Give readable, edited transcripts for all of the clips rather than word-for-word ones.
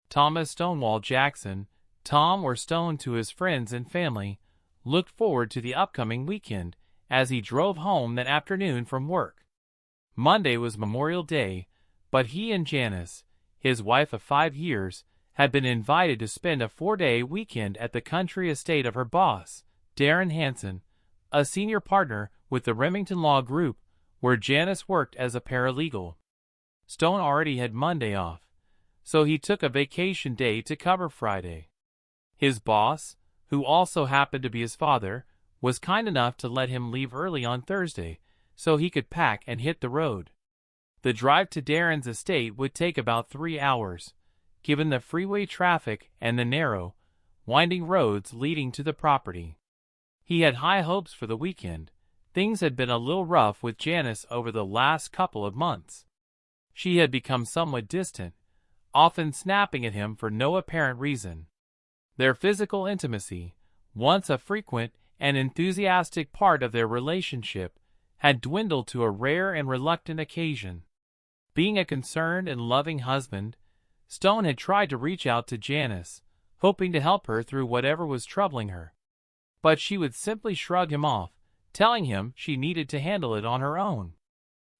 Thomas Stonewall Jackson, Tom or Stone to his friends and family, looked forward to the upcoming weekend as he drove home that afternoon from work. Monday was Memorial Day, but he and Janice, his wife of 5 years, had been invited to spend a 4-day weekend at the country estate of her boss, Darren Hanson, a senior partner with the Remington Law Group, where Janice worked as a paralegal. Stone already had Monday off, so he took a vacation day to cover Friday. His boss, who also happened to be his father, was kind enough to let him leave early on Thursday so he could pack and hit the road. The drive to Darren's estate would take about 3 hours, given the freeway traffic and the narrow, winding roads leading to the property. He had high hopes for the weekend. Things had been a little rough with Janice over the last couple of months. She had become somewhat distant, often snapping at him for no apparent reason. Their physical intimacy, once a frequent and enthusiastic part of their relationship, had dwindled to a rare and reluctant occasion. Being a concerned and loving husband, Stone had tried to reach out to Janice, hoping to help her through whatever was troubling her. But she would simply shrug him off, telling him she needed to handle it on her own.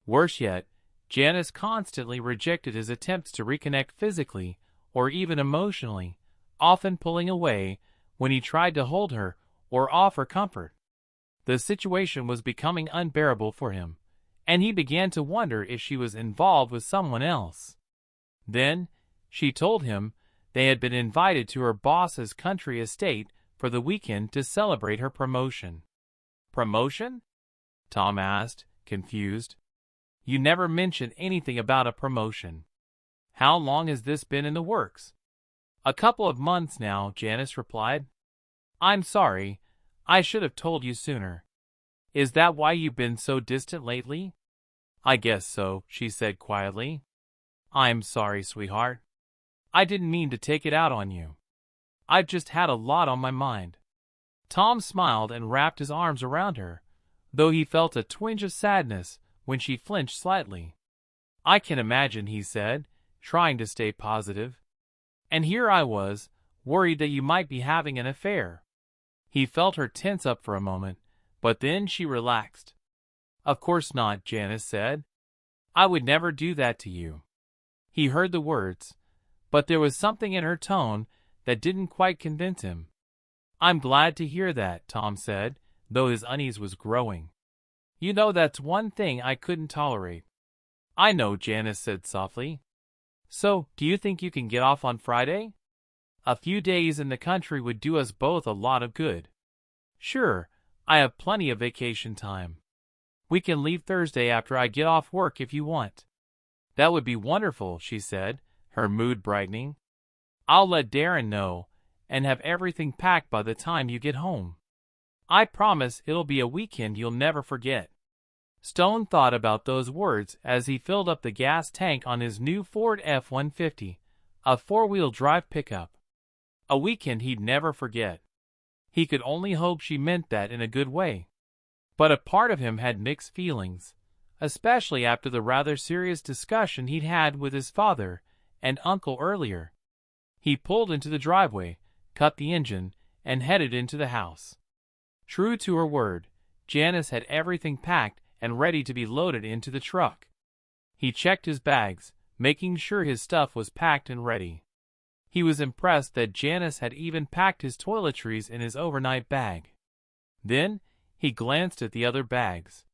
Worse yet, Janice constantly rejected his attempts to reconnect physically or even emotionally, often pulling away when he tried to hold her or offer comfort. The situation was becoming unbearable for him, and he began to wonder if she was involved with someone else. Then, she told him they had been invited to her boss's country estate for the weekend to celebrate her promotion. Promotion? Tom asked, confused. You never mentioned anything about a promotion. How long has this been in the works? A couple of months now, Janice replied. I'm sorry, I should have told you sooner. Is that why you've been so distant lately? I guess so, she said quietly. I'm sorry, sweetheart. I didn't mean to take it out on you. I've just had a lot on my mind. Tom smiled and wrapped his arms around her, though he felt a twinge of sadness when she flinched slightly. I can imagine, he said, trying to stay positive. And here I was, worried that you might be having an affair. He felt her tense up for a moment, but then she relaxed. Of course not, Janice said. I would never do that to you. He heard the words, but there was something in her tone that didn't quite convince him. I'm glad to hear that, Tom said, though his unease was growing. You know, that's one thing I couldn't tolerate. I know, Janice said softly. So, do you think you can get off on Friday? A few days in the country would do us both a lot of good. Sure, I have plenty of vacation time. We can leave Thursday after I get off work if you want. That would be wonderful, she said, her mood brightening. I'll let Darren know, and have everything packed by the time you get home. I promise it'll be a weekend you'll never forget. Stone thought about those words as he filled up the gas tank on his new Ford F-150, a four-wheel drive pickup. A weekend he'd never forget. He could only hope she meant that in a good way. But a part of him had mixed feelings, especially after the rather serious discussion he'd had with his father and uncle earlier. He pulled into the driveway, cut the engine, and headed into the house. True to her word, Janice had everything packed and ready to be loaded into the truck. He checked his bags, making sure his stuff was packed and ready. He was impressed that Janice had even packed his toiletries in his overnight bag. Then, he glanced at the other bags.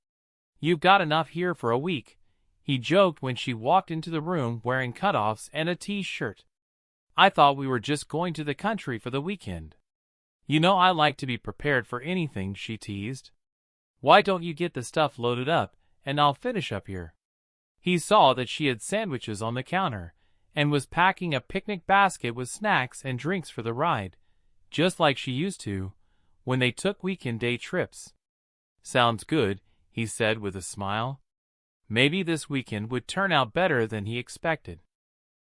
You've got enough here for a week, he joked when she walked into the room wearing cutoffs and a t-shirt. I thought we were just going to the country for the weekend. You know I like to be prepared for anything, she teased. Why don't you get the stuff loaded up, and I'll finish up here? He saw that she had sandwiches on the counter, and was packing a picnic basket with snacks and drinks for the ride, just like she used to, when they took weekend day trips. Sounds good, he said with a smile. Maybe this weekend would turn out better than he expected.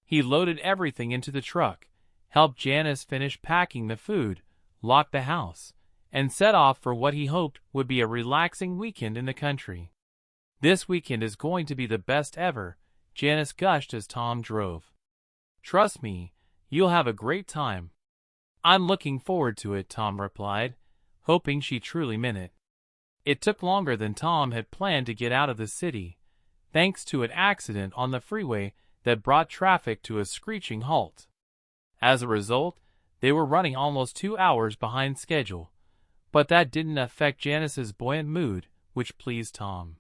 He loaded everything into the truck, helped Janice finish packing the food, locked the house, and set off for what he hoped would be a relaxing weekend in the country. This weekend is going to be the best ever, Janice gushed as Tom drove. Trust me, You'll have a great time." "I'm looking forward to it," Tom replied, hoping she truly meant it. It took longer than Tom had planned to get out of the city, thanks to an accident on the freeway that brought traffic to a screeching halt. As a result, they were running almost 2 hours behind schedule, but that didn't affect Janice's buoyant mood, which pleased Tom.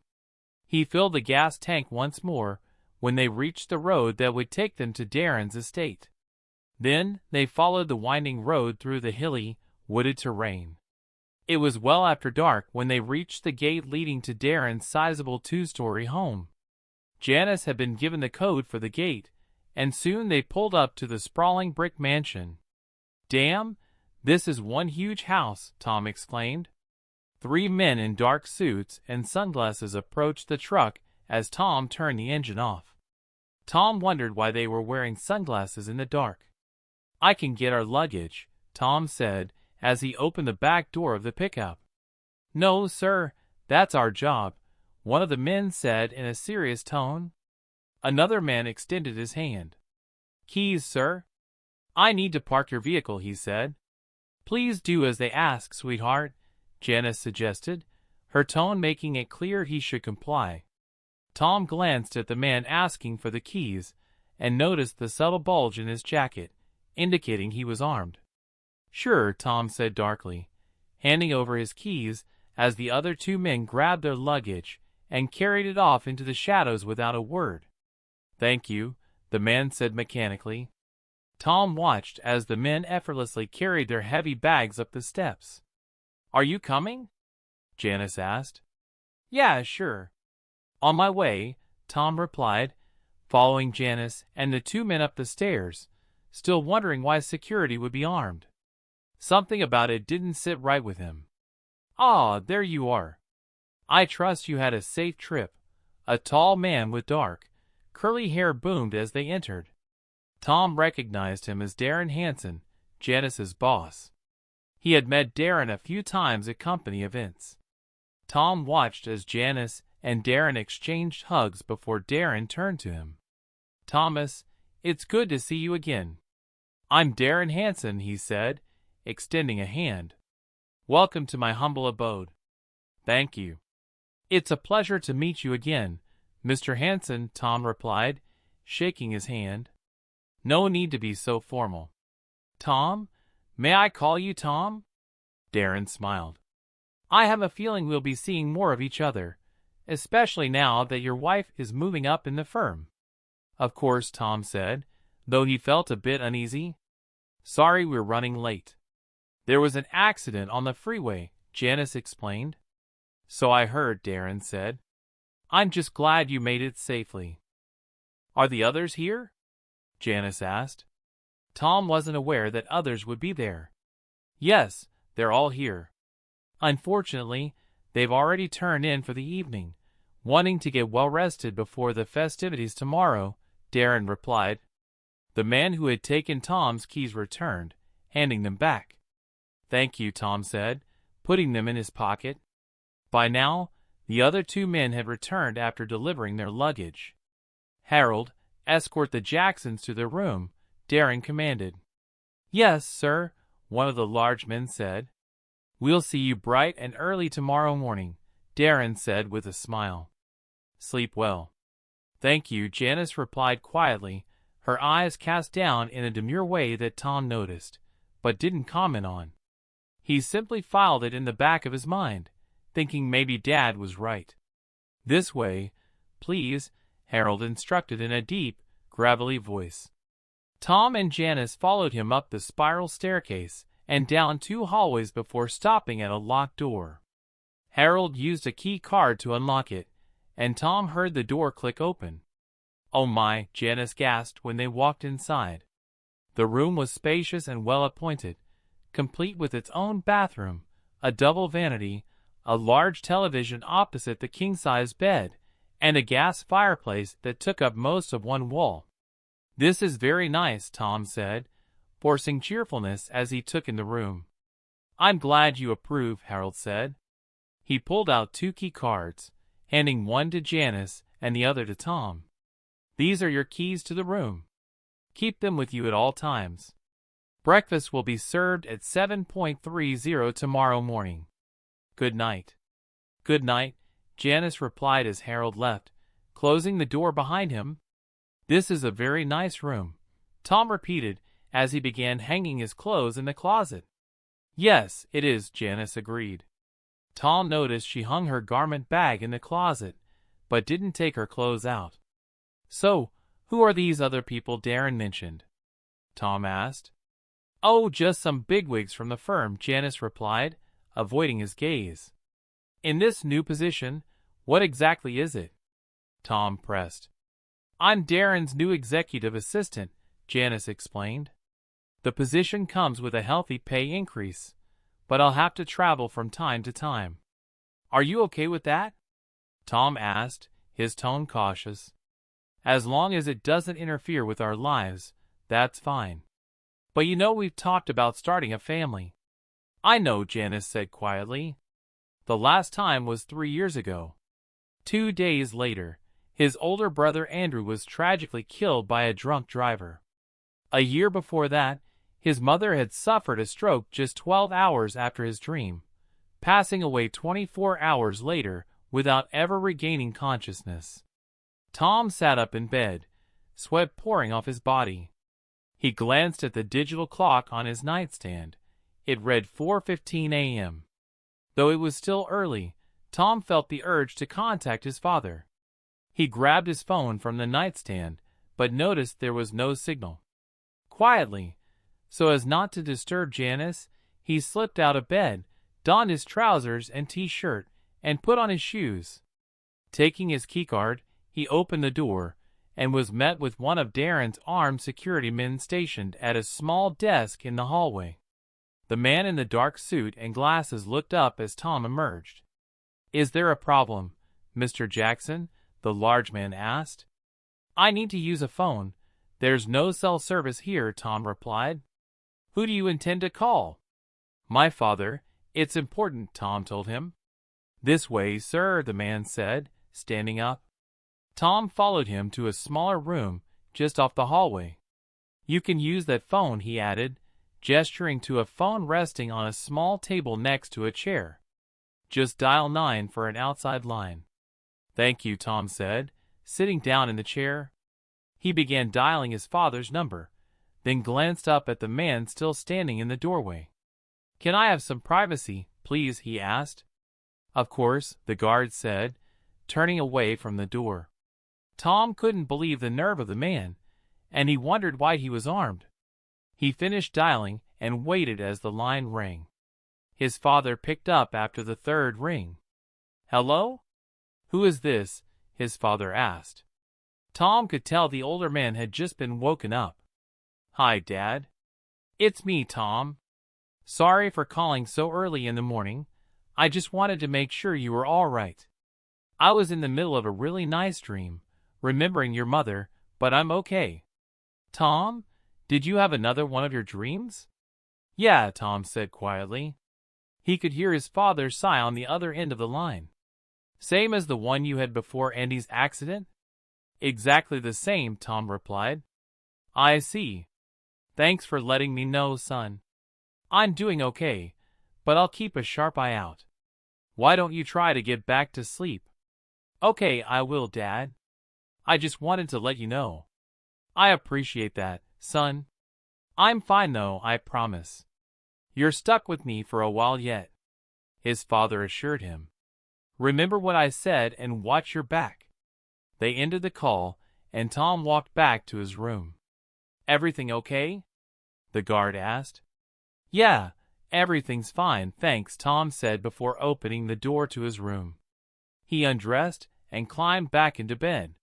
He filled the gas tank once more when they reached the road that would take them to Darren's estate. Then they followed the winding road through the hilly, wooded terrain. It was well after dark when they reached the gate leading to Darren's sizable 2-story home. Janice had been given the code for the gate, and soon they pulled up to the sprawling brick mansion. "Damn, this is one huge house," Tom exclaimed. 3 men in dark suits and sunglasses approached the truck as Tom turned the engine off. Tom wondered why they were wearing sunglasses in the dark. "I can get our luggage," Tom said as he opened the back door of the pickup. "No, sir, that's our job," one of the men said in a serious tone. Another man extended his hand. "Keys, sir?" "I need to park your vehicle," he said. "Please do as they ask, sweetheart," Janice suggested, her tone making it clear he should comply. Tom glanced at the man asking for the keys and noticed the subtle bulge in his jacket, indicating he was armed. "Sure," Tom said darkly, handing over his keys as the other 2 men grabbed their luggage and carried it off into the shadows without a word. "Thank you," the man said mechanically. Tom watched as the men effortlessly carried their heavy bags up the steps. "Are you coming?" Janice asked. "Yeah, sure." "On my way," Tom replied, following Janice and the 2 men up the stairs, still wondering why security would be armed. Something about it didn't sit right with him. "Ah, there you are. I trust you had a safe trip," a tall man with dark, curly hair boomed as they entered. Tom recognized him as Darren Hansen, Janice's boss. He had met Darren a few times at company events. Tom watched as Janice and Darren exchanged hugs before Darren turned to him. "Thomas, it's good to see you again." "I'm Darren Hansen," he said, extending a hand. "Welcome to my humble abode." "Thank you." "It's a pleasure to meet you again, Mr. Hansen," Tom replied, shaking his hand. "No need to be so formal." "Tom? May I call you Tom?" Darren smiled. "I have a feeling we'll be seeing more of each other, especially now that your wife is moving up in the firm." "Of course," Tom said, though he felt a bit uneasy. "Sorry we're running late." "There was an accident on the freeway," Janice explained. "So I heard," Darren said. "I'm just glad you made it safely." "Are the others here?" Janice asked. Tom wasn't aware that others would be there. "Yes, they're all here. Unfortunately, they've already turned in for the evening, wanting to get well rested before the festivities tomorrow," Darren replied. The man who had taken Tom's keys returned, handing them back. "Thank you," Tom said, putting them in his pocket. By now, the other 2 men had returned after delivering their luggage. "Harold, escort the Jacksons to their room," Darren commanded. "Yes, sir," one of the large men said. "We'll see you bright and early tomorrow morning," Darren said with a smile. "Sleep well." "Thank you," Janice replied quietly, her eyes cast down in a demure way that Tom noticed, but didn't comment on. He simply filed it in the back of his mind, thinking maybe Dad was right. "This way, please," Harold instructed in a deep, gravelly voice. Tom and Janice followed him up the spiral staircase and down 2 hallways before stopping at a locked door. Harold used a key card to unlock it, and Tom heard the door click open. "Oh my," Janice gasped when they walked inside. The room was spacious and well appointed, complete with its own bathroom, a double vanity, a large television opposite the king-size bed, and a gas fireplace that took up most of one wall. "This is very nice," Tom said, forcing cheerfulness as he took in the room. "I'm glad you approve," Harold said. He pulled out 2 key cards, handing one to Janice and the other to Tom. "These are your keys to the room." Keep them with you at all times. Breakfast will be served at 7:30 tomorrow morning. Good night. Good night, Janice replied as Harold left, closing the door behind him. This is a very nice room, Tom repeated as he began hanging his clothes in the closet. Yes, it is, Janice agreed. Tom noticed she hung her garment bag in the closet, but didn't take her clothes out. So, who are these other people Darren mentioned? Tom asked. Oh, just some bigwigs from the firm, Janice replied, avoiding his gaze. In this new position, what exactly is it? Tom pressed. I'm Darren's new executive assistant, Janice explained. The position comes with a healthy pay increase, but I'll have to travel from time to time. Are you okay with that? Tom asked, his tone cautious. As long as it doesn't interfere with our lives, that's fine. But you know we've talked about starting a family. I know, Janice said quietly. The last time was 3 years ago. 2 days later, his older brother Andrew was tragically killed by a drunk driver. A year before that, his mother had suffered a stroke just 12 hours after his dream, passing away 24 hours later without ever regaining consciousness. Tom sat up in bed, sweat pouring off his body. He glanced at the digital clock on his nightstand. It read 4:15 a.m. Though it was still early, Tom felt the urge to contact his father. He grabbed his phone from the nightstand, but noticed there was no signal. Quietly, so as not to disturb Janice, he slipped out of bed, donned his trousers and t-shirt, and put on his shoes. Taking his keycard, he opened the door, and was met with one of Darren's armed security men stationed at a small desk in the hallway. The man in the dark suit and glasses looked up as Tom emerged. Is there a problem, Mr. Jackson? The large man asked. I need to use a phone. There's no cell service here, Tom replied. Who do you intend to call? My father. It's important, Tom told him. This way, sir, the man said, standing up. Tom followed him to a smaller room just off the hallway. You can use that phone, he added, gesturing to a phone resting on a small table next to a chair. Just dial 9 for an outside line. Thank you, Tom said, sitting down in the chair. He began dialing his father's number, then glanced up at the man still standing in the doorway. Can I have some privacy, please? He asked. Of course, the guard said, turning away from the door. Tom couldn't believe the nerve of the man, and he wondered why he was armed. He finished dialing and waited as the line rang. His father picked up after the third ring. Hello? Who is this? His father asked. Tom could tell the older man had just been woken up. Hi, Dad. It's me, Tom. Sorry for calling so early in the morning. I just wanted to make sure you were all right. I was in the middle of a really nice dream, remembering your mother, but I'm okay. Tom, did you have another one of your dreams? Yeah, Tom said quietly. He could hear his father sigh on the other end of the line. Same as the one you had before Andy's accident? Exactly the same, Tom replied. I see. Thanks for letting me know, son. I'm doing okay, but I'll keep a sharp eye out. Why don't you try to get back to sleep? Okay, I will, Dad. I just wanted to let you know. I appreciate that, son. I'm fine though, I promise. You're stuck with me for a while yet, his father assured him. Remember what I said and watch your back. They ended the call, and Tom walked back to his room. Everything okay? The guard asked. Yeah, everything's fine, thanks, Tom said before opening the door to his room. He undressed and climbed back into bed.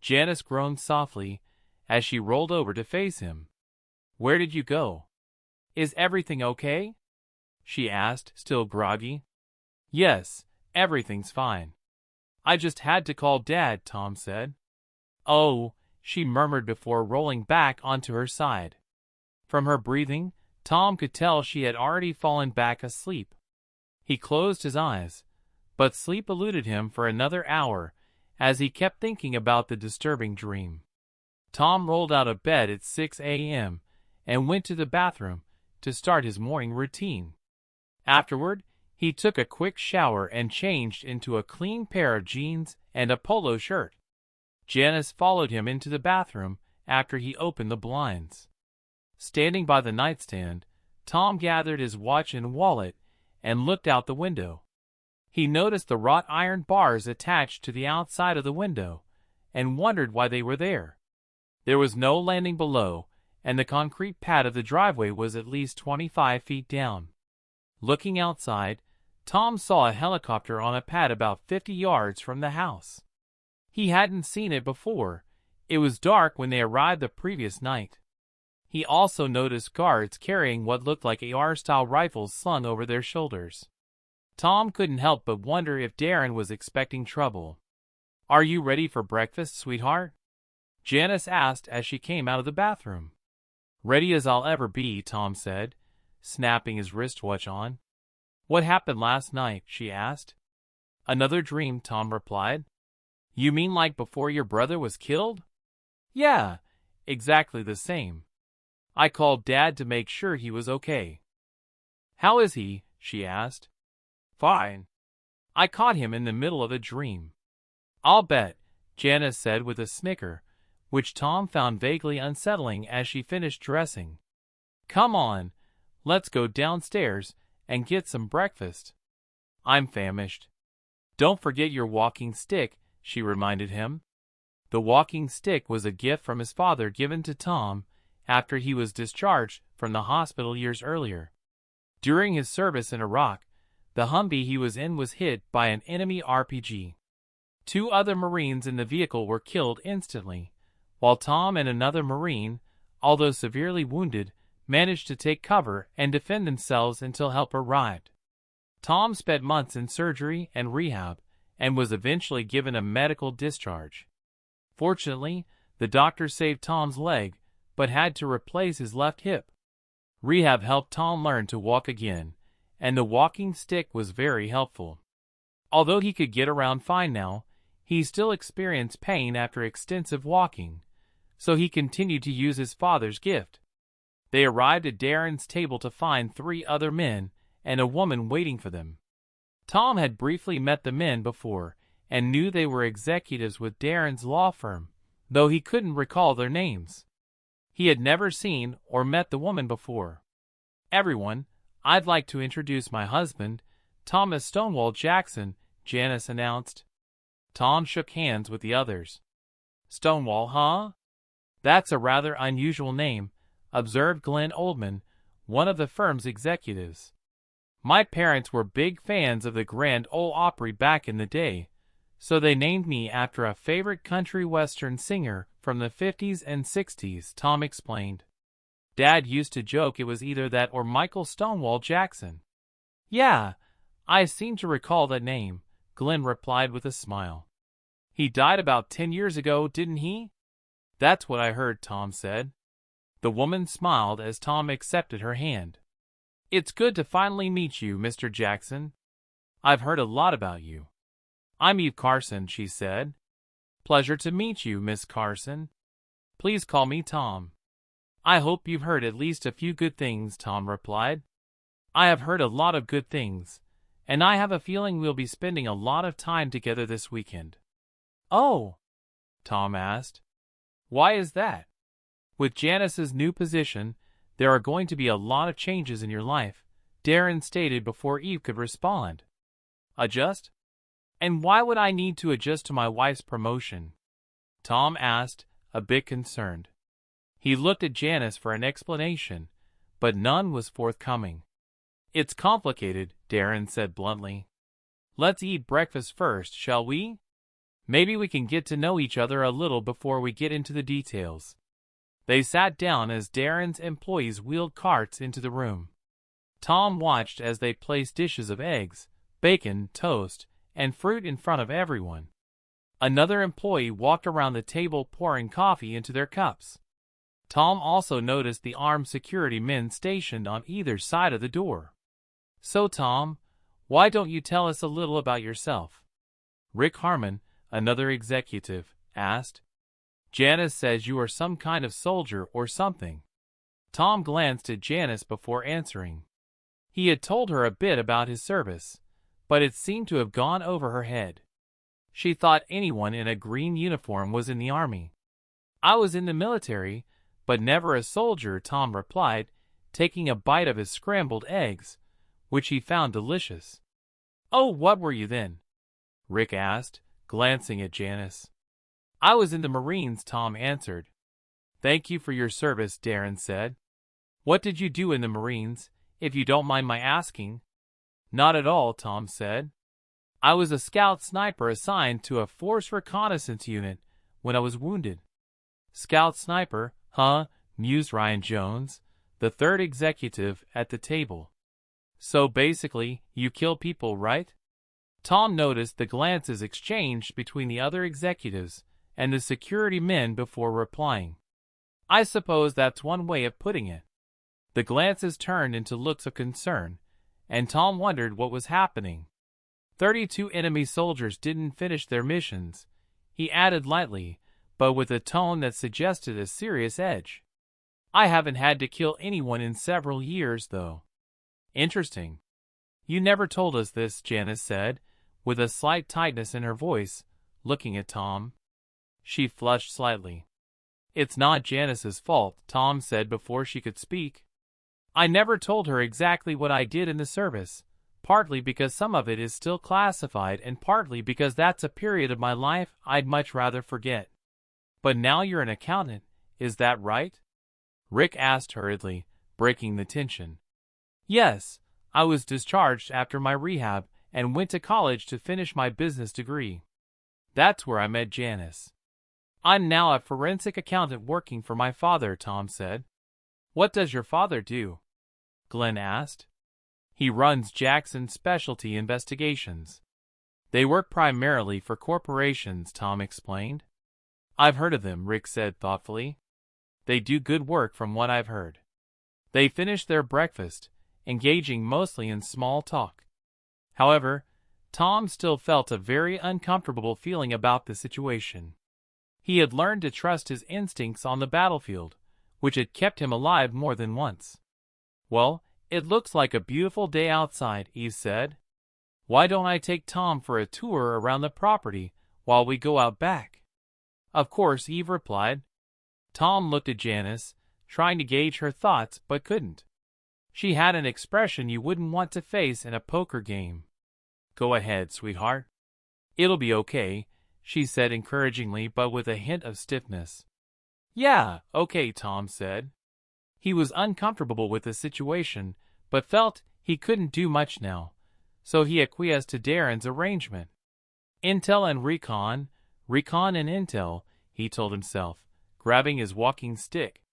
Janice groaned softly as she rolled over to face him. Where did you go? Is everything okay? She asked, still groggy. Yes, everything's fine. I just had to call Dad, Tom said. Oh, she murmured before rolling back onto her side. From her breathing, Tom could tell she had already fallen back asleep. He closed his eyes, but sleep eluded him for another hour as he kept thinking about the disturbing dream. Tom rolled out of bed at 6 a.m. and went to the bathroom to start his morning routine. Afterward, he took a quick shower and changed into a clean pair of jeans and a polo shirt. Janice followed him into the bathroom after he opened the blinds. Standing by the nightstand, Tom gathered his watch and wallet and looked out the window. He noticed the wrought iron bars attached to the outside of the window and wondered why they were there. There was no landing below, and the concrete pad of the driveway was at least 25 feet down. Looking outside, Tom saw a helicopter on a pad about 50 yards from the house. He hadn't seen it before. It was dark when they arrived the previous night. He also noticed guards carrying what looked like AR-style rifles slung over their shoulders. Tom couldn't help but wonder if Darren was expecting trouble. "Are you ready for breakfast, sweetheart?" Janice asked as she came out of the bathroom. "Ready as I'll ever be," Tom said, snapping his wristwatch on. "What happened last night?" she asked. "Another dream," Tom replied. "You mean like before your brother was killed?" "Yeah, exactly the same. I called Dad to make sure he was okay." "How is he?" she asked. "Fine. I caught him in the middle of a dream." "I'll bet," Janice said with a snicker, which Tom found vaguely unsettling as she finished dressing. "Come on, let's go downstairs and get some breakfast." "I'm famished." "Don't forget your walking stick," she reminded him. The walking stick was a gift from his father given to Tom after he was discharged from the hospital years earlier. During his service in Iraq, the Humvee he was in was hit by an enemy RPG. 2 other Marines in the vehicle were killed instantly, while Tom and another Marine, although severely wounded, managed to take cover and defend themselves until help arrived. Tom spent months in surgery and rehab and was eventually given a medical discharge. Fortunately, the doctor saved Tom's leg, but had to replace his left hip. Rehab helped Tom learn to walk again, and the walking stick was very helpful. Although he could get around fine now, he still experienced pain after extensive walking, so he continued to use his father's gift. They arrived at Darren's table to find 3 other men and a woman waiting for them. Tom had briefly met the men before and knew they were executives with Darren's law firm, though he couldn't recall their names. He had never seen or met the woman before. "Everyone, I'd like to introduce my husband, Thomas Stonewall Jackson," Janice announced. Tom shook hands with the others. "Stonewall, huh? That's a rather unusual name," observed Glenn Oldman, one of the firm's executives. "My parents were big fans of the Grand Ole Opry back in the day, so they named me after a favorite country western singer from the 50s and 60s, Tom explained. "Dad used to joke it was either that or Michael Stonewall Jackson." "Yeah, I seem to recall that name," Glenn replied with a smile. "He died about 10 years ago, didn't he?" "That's what I heard," Tom said. The woman smiled as Tom accepted her hand. "It's good to finally meet you, Mr. Jackson. I've heard a lot about you." "I'm Eve Carson," she said. "Pleasure to meet you, Miss Carson. Please call me Tom." "I hope you've heard at least a few good things," Tom replied. "I have heard a lot of good things, and I have a feeling we'll be spending a lot of time together this weekend." "Oh?" Tom asked. "Why is that?" "With Janice's new position, there are going to be a lot of changes in your life," Darren stated before Eve could respond. "Adjust? And why would I need to adjust to my wife's promotion?" Tom asked, a bit concerned. He looked at Janice for an explanation, but none was forthcoming. "It's complicated," Darren said bluntly. "Let's eat breakfast first, shall we? Maybe we can get to know each other a little before we get into the details." They sat down as Darren's employees wheeled carts into the room. Tom watched as they placed dishes of eggs, bacon, toast, and fruit in front of everyone. Another employee walked around the table pouring coffee into their cups. Tom also noticed the armed security men stationed on either side of the door. "So Tom, why don't you tell us a little about yourself?" Rick Harmon, another executive, asked. Janice says you are some kind of soldier or something. Tom glanced at Janice before answering. He had told her a bit about his service, but it seemed to have gone over her head. She thought anyone in a green uniform was in the army. I was in the military, but never a soldier, Tom replied, taking a bite of his scrambled eggs, which he found delicious. Oh, what were you then? Rick asked, glancing at Janice. I was in the Marines, Tom answered. Thank you for your service, Darren said. What did you do in the Marines, if you don't mind my asking? Not at all, Tom said. I was a scout sniper assigned to a force reconnaissance unit when I was wounded. Scout sniper, huh? Mused Ryan Jones, the third executive at the table. So basically, you kill people, right? Tom noticed the glances exchanged between the other executives and the security men before replying. I suppose that's one way of putting it. The glances turned into looks of concern, and Tom wondered what was happening. 32 enemy soldiers didn't finish their missions, he added lightly, but with a tone that suggested a serious edge. I haven't had to kill anyone in several years, though. Interesting. You never told us this, Janice said, with a slight tightness in her voice, looking at Tom. She flushed slightly. It's not Janice's fault, Tom said before she could speak. I never told her exactly what I did in the service, partly because some of it is still classified and partly because that's a period of my life I'd much rather forget. But now you're an accountant, is that right? Rick asked hurriedly, breaking the tension. Yes, I was discharged after my rehab and went to college to finish my business degree. That's where I met Janice. I'm now a forensic accountant working for my father, Tom said. What does your father do? Glenn asked. He runs Jackson Specialty Investigations. They work primarily for corporations, Tom explained. I've heard of them, Rick said thoughtfully. They do good work from what I've heard. They finished their breakfast, engaging mostly in small talk. However, Tom still felt a very uncomfortable feeling about the situation. He had learned to trust his instincts on the battlefield, which had kept him alive more than once. Well, it looks like a beautiful day outside, Eve said. Why don't I take Tom for a tour around the property while we go out back? Of course, Eve replied. Tom looked at Janice, trying to gauge her thoughts but couldn't. She had an expression you wouldn't want to face in a poker game. Go ahead, sweetheart. It'll be okay, she said encouragingly but with a hint of stiffness. Yeah, okay, Tom said. He was uncomfortable with the situation, but felt he couldn't do much now, so he acquiesced to Darren's arrangement. Intel and recon and intel, he told himself, grabbing his walking stick.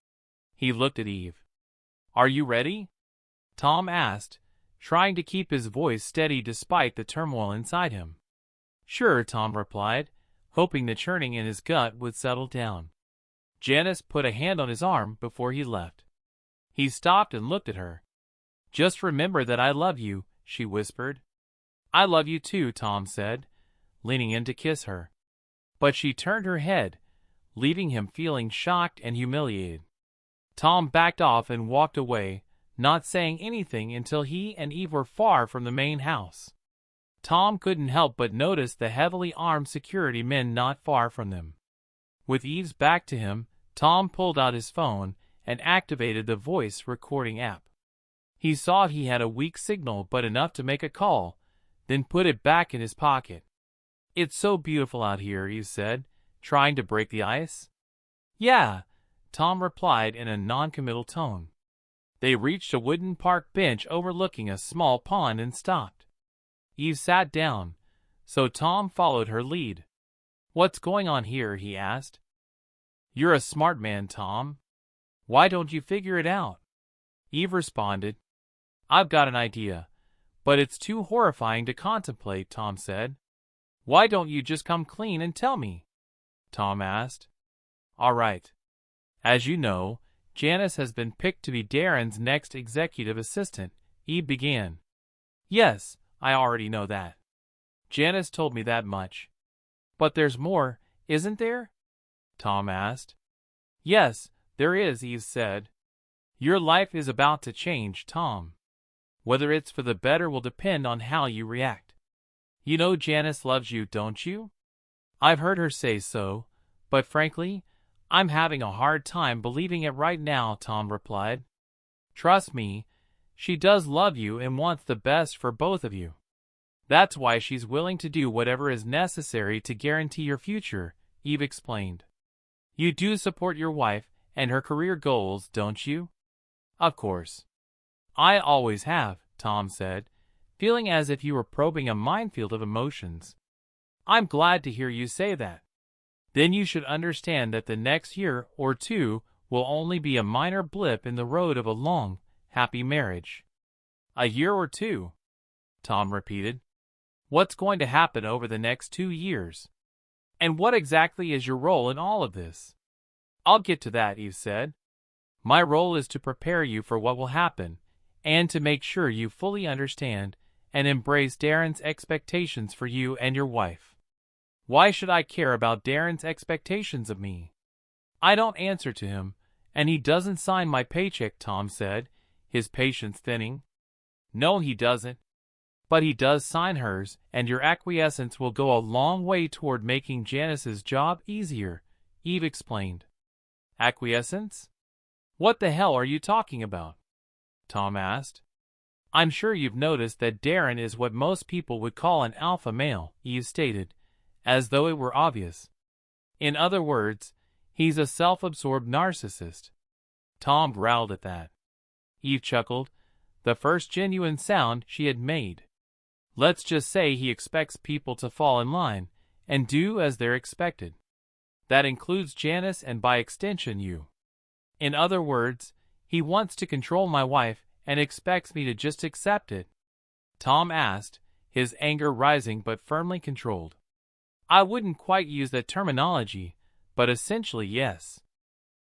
He looked at Eve. Are you ready? Tom asked, trying to keep his voice steady despite the turmoil inside him. Sure, Tom replied, hoping the churning in his gut would settle down. Janice put a hand on his arm before he left. He stopped and looked at her. Just remember that I love you, she whispered. I love you too, Tom said, leaning in to kiss her. But she turned her head, leaving him feeling shocked and humiliated. Tom backed off and walked away, not saying anything until he and Eve were far from the main house. Tom couldn't help but notice the heavily armed security men not far from them. With Eve's back to him, Tom pulled out his phone and activated the voice recording app. He saw he had a weak signal but enough to make a call, then put it back in his pocket. It's so beautiful out here, Eve said, trying to break the ice. Yeah, Tom replied in a non-committal tone. They reached a wooden park bench overlooking a small pond and stopped. Eve sat down, so Tom followed her lead. What's going on here? He asked. You're a smart man, Tom. Why don't you figure it out? Eve responded. I've got an idea, but it's too horrifying to contemplate, Tom said. Why don't you just come clean and tell me? Tom asked. All right. As you know, Janice has been picked to be Darren's next executive assistant, Eve began. Yes, I already know that. Janice told me that much. But there's more, isn't there? Tom asked. Yes, there is, Eve said. Your life is about to change, Tom. Whether it's for the better will depend on how you react. You know Janice loves you, don't you? I've heard her say so, but frankly, I'm having a hard time believing it right now, Tom replied. Trust me, she does love you and wants the best for both of you. That's why she's willing to do whatever is necessary to guarantee your future, Eve explained. You do support your wife and her career goals, don't you? Of course. I always have, Tom said, feeling as if you were probing a minefield of emotions. I'm glad to hear you say that. Then you should understand that the next year or two will only be a minor blip in the road of a long, happy marriage. A year or two, Tom repeated. What's going to happen over the next 2 years? And what exactly is your role in all of this? I'll get to that, Eve said. My role is to prepare you for what will happen, and to make sure you fully understand and embrace Darren's expectations for you and your wife. Why should I care about Darren's expectations of me? I don't answer to him, and he doesn't sign my paycheck, Tom said, his patience thinning. No, he doesn't. But he does sign hers, and your acquiescence will go a long way toward making Janice's job easier, Eve explained. Acquiescence? What the hell are you talking about? Tom asked. I'm sure you've noticed that Darren is what most people would call an alpha male, Eve stated, as though it were obvious. In other words, he's a self-absorbed narcissist. Tom growled at that. Eve chuckled, the first genuine sound she had made. Let's just say he expects people to fall in line and do as they're expected. That includes Janice and by extension you. In other words, he wants to control my wife and expects me to just accept it. Tom asked, his anger rising but firmly controlled. I wouldn't quite use that terminology, but essentially yes.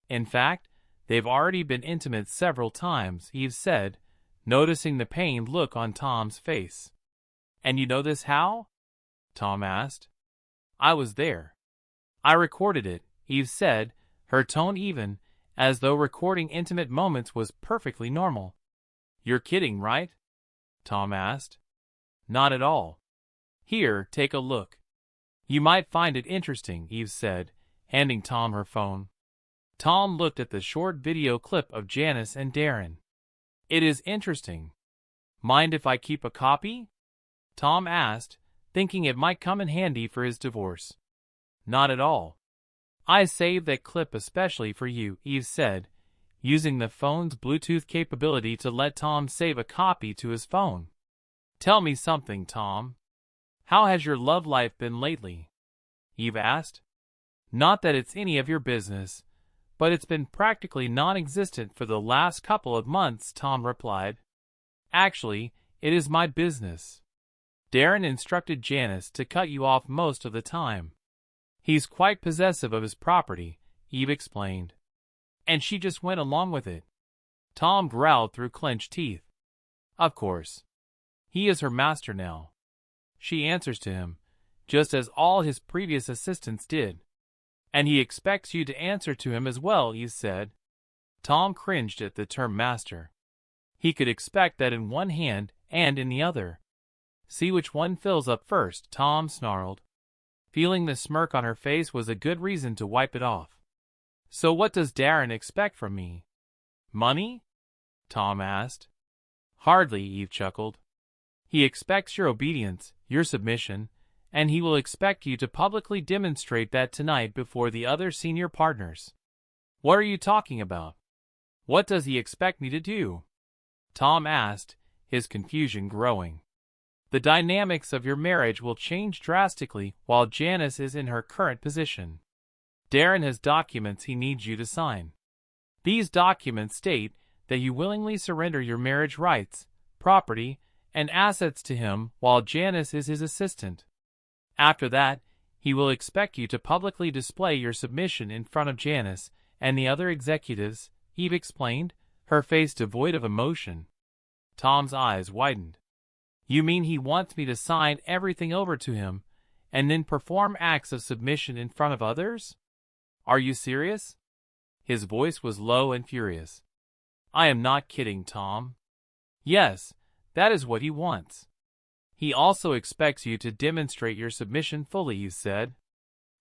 In fact, they've already been intimate several times, Eve said, noticing the pained look on Tom's face. And you know this how? Tom asked. I was there. I recorded it, Eve said, her tone even, as though recording intimate moments was perfectly normal. You're kidding, right? Tom asked. Not at all. Here, take a look. You might find it interesting, Eve said, handing Tom her phone. Tom looked at the short video clip of Janice and Darren. It is interesting. Mind if I keep a copy? Tom asked, thinking it might come in handy for his divorce. Not at all. I saved that clip especially for you, Eve said, using the phone's Bluetooth capability to let Tom save a copy to his phone. Tell me something, Tom. How has your love life been lately? Eve asked. Not that it's any of your business, but it's been practically non-existent for the last couple of months, Tom replied. Actually, it is my business. Darren instructed Janice to cut you off most of the time. He's quite possessive of his property, Eve explained. And she just went along with it. Tom growled through clenched teeth. Of course. He is her master now. She answers to him, just as all his previous assistants did. And he expects you to answer to him as well, Eve said. Tom cringed at the term master. He could expect that in one hand and in the other. See which one fills up first, Tom snarled. Feeling the smirk on her face was a good reason to wipe it off. So what does Darren expect from me? Money? Tom asked. Hardly, Eve chuckled. He expects your obedience, your submission, and he will expect you to publicly demonstrate that tonight before the other senior partners. What are you talking about? What does he expect me to do? Tom asked, his confusion growing. The dynamics of your marriage will change drastically while Janice is in her current position. Darren has documents he needs you to sign. These documents state that you willingly surrender your marriage rights, property, and assets to him while Janice is his assistant. After that, he will expect you to publicly display your submission in front of Janice and the other executives, Eve explained, her face devoid of emotion. Tom's eyes widened. You mean he wants me to sign everything over to him, and then perform acts of submission in front of others? Are you serious? His voice was low and furious. I am not kidding, Tom. Yes, that is what he wants. He also expects you to demonstrate your submission fully, you said.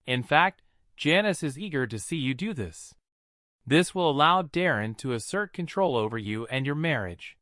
In fact, Janice is eager to see you do this. This will allow Darren to assert control over you and your marriage.